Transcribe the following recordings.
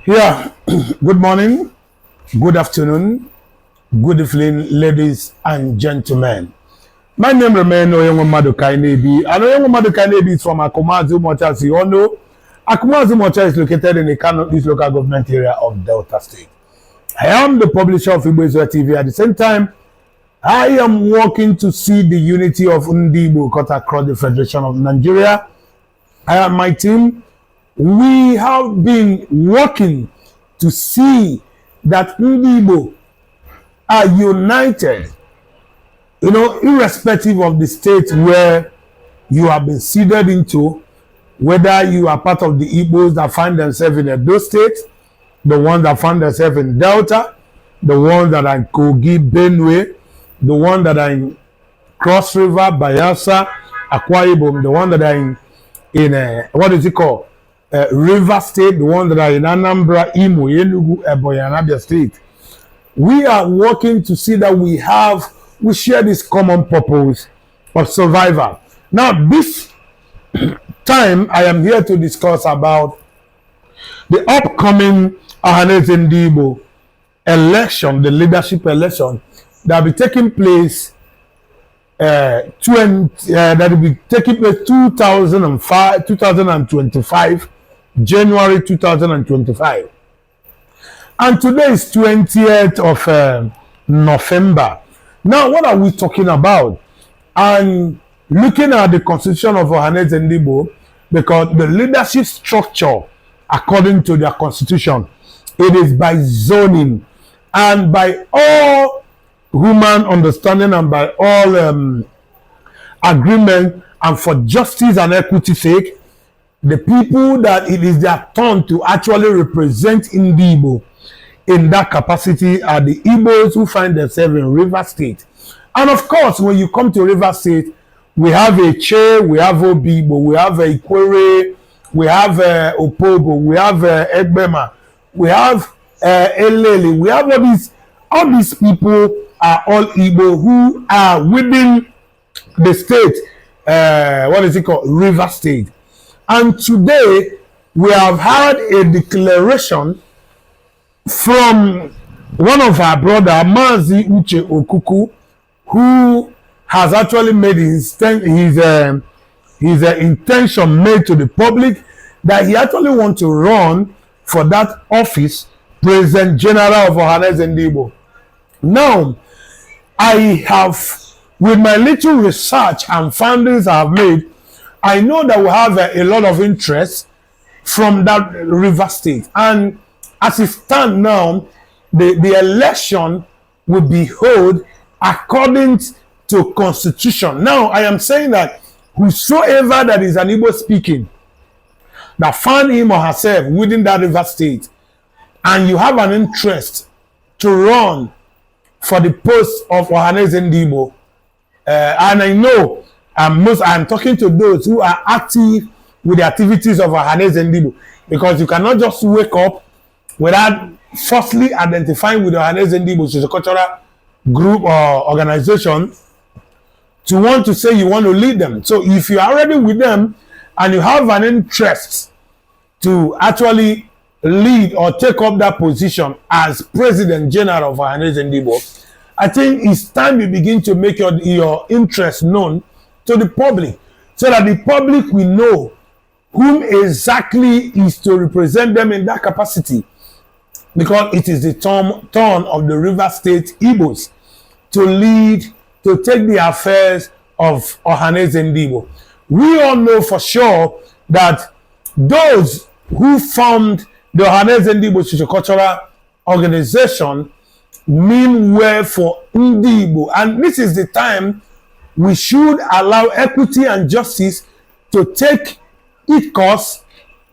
Yeah, good morning, good afternoon, good evening, ladies and gentlemen. My name remains Oyengo Madukai. And Oyengo Madukai is from Akumazu Mocha. As you all know, Akumazu Mocha is located in the Kano East local government area of Delta State. I am the publisher of Igbo TV. At the same time, I am working to see the unity of NDI cut across the Federation of Nigeria. I and my team, we have been working to see that NDI are united, irrespective of the state where you have been seeded into, whether you are part of the Igbos that find themselves in Edo State, the ones that find themselves in Delta, the ones that are in Kogi, Benue, the ones that are in Cross River, Bayelsa, Akwa Ibom, the ones that are in what is it called? River State, the ones that are in Anambra, Imo, Enugu, Ebonyi, and Abia State. We are working to see that we share this common purpose of survival. Now, this time, I am here to discuss about the upcoming Ohaneze NDI election, the leadership election that will be taking place. That will be taking place 2025, January 2025. And today is 20th of November. Now, what are we talking about? And looking at the constitution of Ohaneze NDI, because the leadership structure, according to their constitution, it is by zoning and by all human understanding and by all agreement and for justice and equity sake, the people that it is their turn to actually represent NDI in that capacity are the Igbos who find themselves in River State. And of course, when you come to River State, we have a Che, we have Obibo, we have Ikwere, we have Opobo, we have Egbema, we have Elele, we have all these people are all Igbo who are within the state, River State. And today, we have had a declaration from one of our brother, Mazi Uche Okuku, who has actually made his intention made to the public that he actually wants to run for that office, President General of Ohaneze NDI. Now, I have, with my little research and findings I have made, I know that we have a lot of interest from that River State. And as it stands now, the election will be held according to constitution. Now, I am saying that whosoever that is an Igbo speaking, that find him or herself within that River State, and you have an interest to run for the post of Ohaneze NDI, and I know I'm talking to those who are active with the activities of Ohaneze NDI, because you cannot just wake up without firstly identifying with the Ohaneze NDI, which is a cultural group or organization, to want to say you want to lead them. So if you are already with them and you have an interest to actually lead or take up that position as President General of Ohaneze NDI, I think it's time you begin to make your interest known to the public, so that the public will know whom exactly is to represent them in that capacity, because it is the turn of the River State Igbos to lead, to take the affairs of Ohaneze NDI. We all know for sure that those who formed the Ohaneze NDI sociocultural organization mean well for NDI, and this is the time we should allow equity and justice to take its course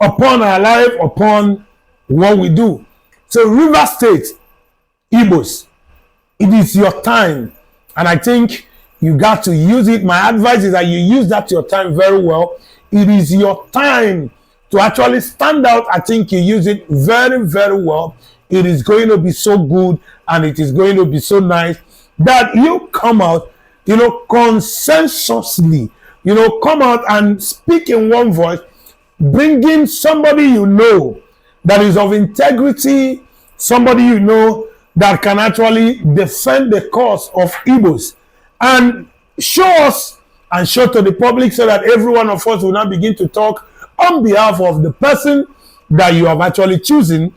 upon our life, upon what we do. So River State Igbos, it is your time, and I think you got to use it. My advice is that you use that your time very well. It is your time to actually stand out. I think you use it very, very well. It is going to be so good, and it is going to be so nice that you come out, consensusly, come out and speak in one voice, bringing somebody that is of integrity, somebody you know that can actually defend the cause of Igbos and show us and show to the public so that every one of us will now begin to talk on behalf of the person that you have actually chosen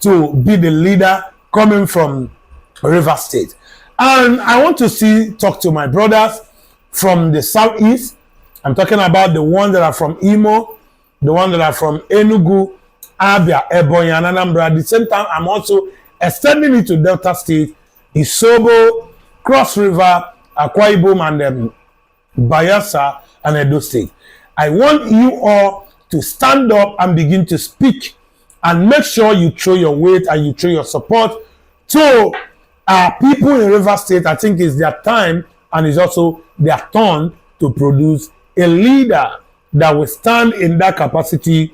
to be the leader coming from River State. And I want to talk to my brothers from the southeast. I'm talking about the ones that are from Imo, the ones that are from Enugu, Abia, Ebonyi, and Anambra. At the same time, I'm also extending it to Delta State, Isobo, Cross River, Akwa Ibom, and Bayelsa, and Edo State. I want you all to stand up and begin to speak and make sure you throw your weight and you throw your support to people in River State. I think it's their time and it's also their turn to produce a leader that will stand in that capacity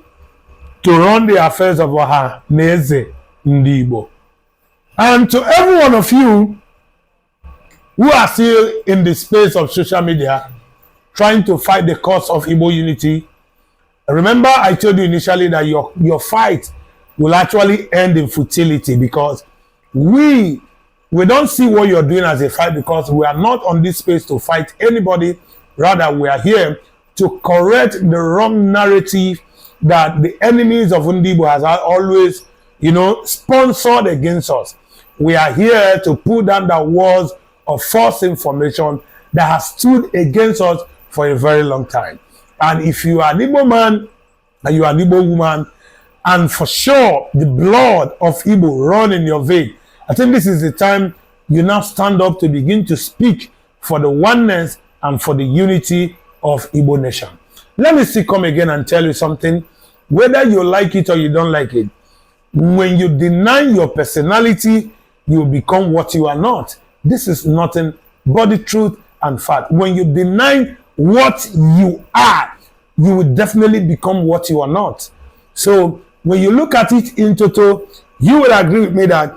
to run the affairs of Ohaneze NDI. And to every one of you who are still in the space of social media trying to fight the cause of Igbo unity, remember I told you initially that your fight will actually end in futility, because we don't see what you're doing as a fight, because we are not on this space to fight anybody. Rather, we are here to correct the wrong narrative that the enemies of Ndibo has always, sponsored against us. We are here to put down the walls of false information that has stood against us for a very long time. And if you are an Igbo man and you are an Igbo woman, and for sure the blood of Igbo run in your vein, I think this is the time you now stand up to begin to speak for the oneness and for the unity of Igbo nation. Let me still come again and tell you something, whether you like it or you don't like it. When you deny your personality, you become what you are not. This is nothing but the truth and fact. When you deny what you are, you will definitely become what you are not. So when you look at it in total, you will agree with me that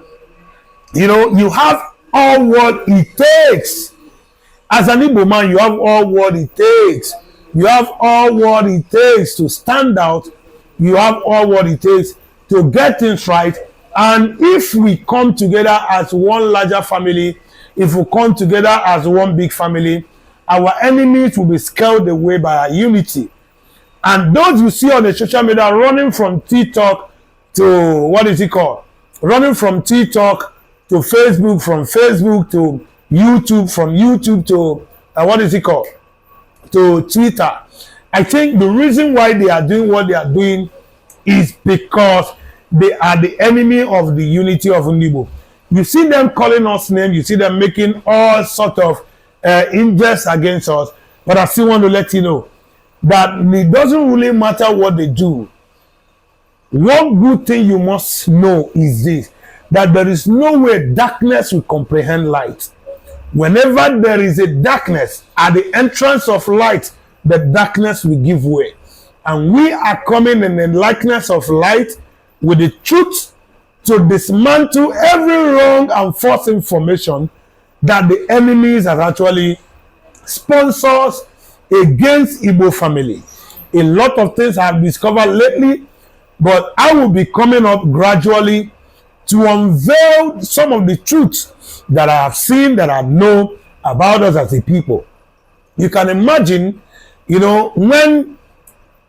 you have all what it takes. As an Igbo man, you have all what it takes. You have all what it takes to stand out. You have all what it takes to get things right. And if we come together as one larger family, if we come together as one big family, our enemies will be scaled away by our unity. And those you see on the social media running from TikTok to, what is it called? Running from TikTok to Facebook, from Facebook to YouTube, from YouTube to, what is it called? To Twitter. I think the reason why they are doing what they are doing is because they are the enemy of the unity of Ndibo. You see them calling us names, you see them making all sort of injustice against us, but I still want to let you know that it doesn't really matter what they do. One good thing you must know is this, that there is no way darkness will comprehend light. Whenever there is a darkness at the entrance of light, the darkness will give way. And we are coming in the likeness of light with the truth to dismantle every wrong and false information that the enemies have actually sponsored against Igbo family. A lot of things I have discovered lately, but I will be coming up gradually to unveil some of the truths that I have seen, that I know about us as a people. You can imagine, when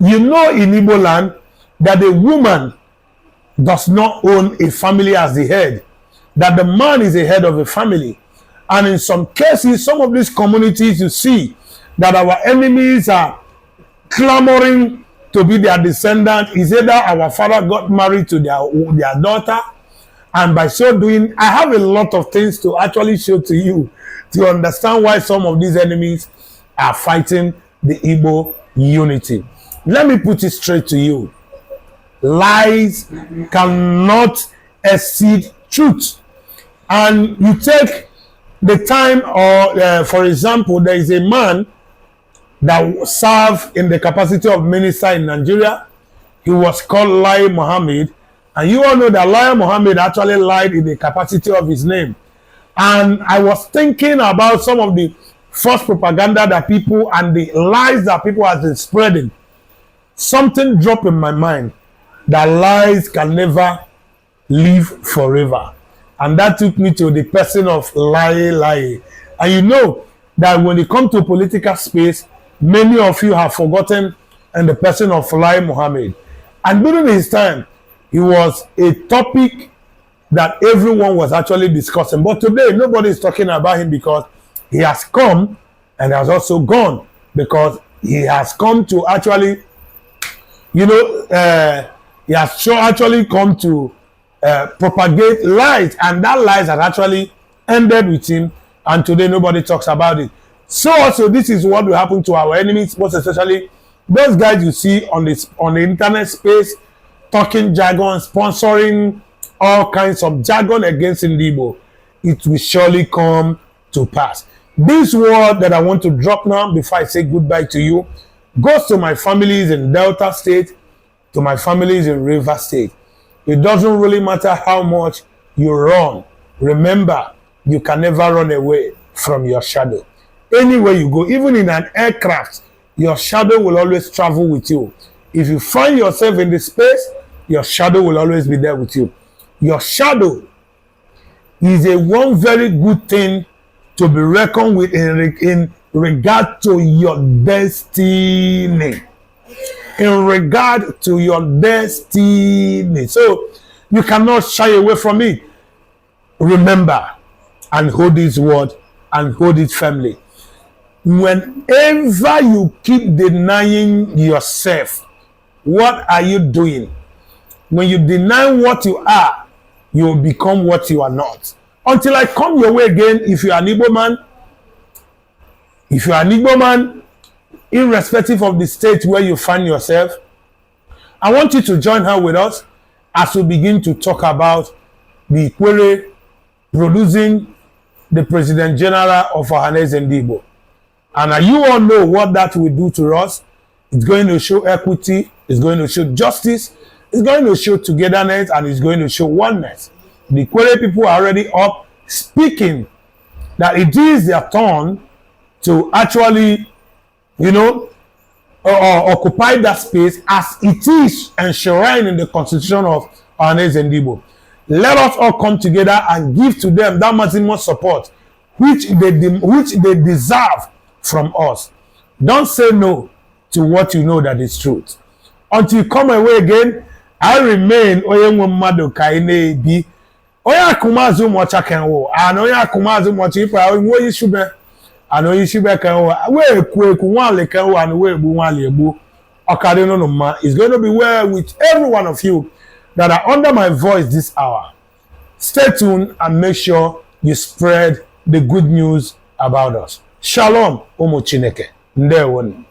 in Igbo land that a woman does not own a family as the head, that the man is the head of a family. And in some cases, some of these communities, you see that our enemies are clamoring to be their descendant. Is either our father got married to their daughter, and by so doing, I have a lot of things to actually show to you to understand why some of these enemies are fighting the Igbo unity. Let me put it straight to you. Lies cannot exceed truth. And you take the time, or for example, there is a man that served in the capacity of minister in Nigeria. He was called Lai Mohammed. And you all know that Lai Mohammed actually lied in the capacity of his name. And I was thinking about some of the false propaganda that people and the lies that people have been spreading. Something dropped in my mind that lies can never live forever. And that took me to the person of Lie. And you know that when it comes to political space, many of you have forgotten and the person of Lai Mohammed. And during his time, he was a topic that everyone was actually discussing. But today, nobody is talking about him because he has come and has also gone, because he has come to actually, he has actually come to propagate lies, and that lies has actually ended with him, and today nobody talks about it. So also, this is what will happen to our enemies, most especially those guys you see on the internet space, talking jargon, sponsoring all kinds of jargon against NDIGBO. It will surely come to pass. This word that I want to drop now before I say goodbye to you goes to my families in Delta State, to my families in River State. It doesn't really matter how much you run. Remember, you can never run away from your shadow. Anywhere you go, even in an aircraft, your shadow will always travel with you. If you find yourself in the space, your shadow will always be there with you. Your shadow is one very good thing to be reckoned with in regard to your destiny. In regard to your destiny. So you cannot shy away from it. Remember and hold this word and hold it firmly. Whenever you keep denying yourself, what are you doing? When you deny what you are, you will become what you are not. Until I come your way again, if you are an Igbo man, irrespective of the state where you find yourself, I want you to join her with us as we begin to talk about the Ikwere producing the President General of Ohaneze NDIGBO. And you all know what that will do to us. It's going to show equity, it's going to show justice, it's going to show togetherness, and it's going to show oneness. The Ikwere people are already up speaking that it is their turn to actually, occupy that space as it is enshrined in the constitution of Ohaneze NDIGBO. Let us all come together and give to them that maximum support which they deserve from us. Don't say no to what you know that is truth. Until you come away again, I remain Oyenwe Mmadu Kaine Bi. Oya kumazu mocha kenwo. Ano ya kumazu mocha ipa wo yishube. Ano yishube kenwo. We ku wanle kenwo and we bu wanle ebu. Okade no ma. It's going to be well with every one of you that are under my voice this hour. Stay tuned and make sure you spread the good news about us. Shalom, Omo Chineke. Ndewonu.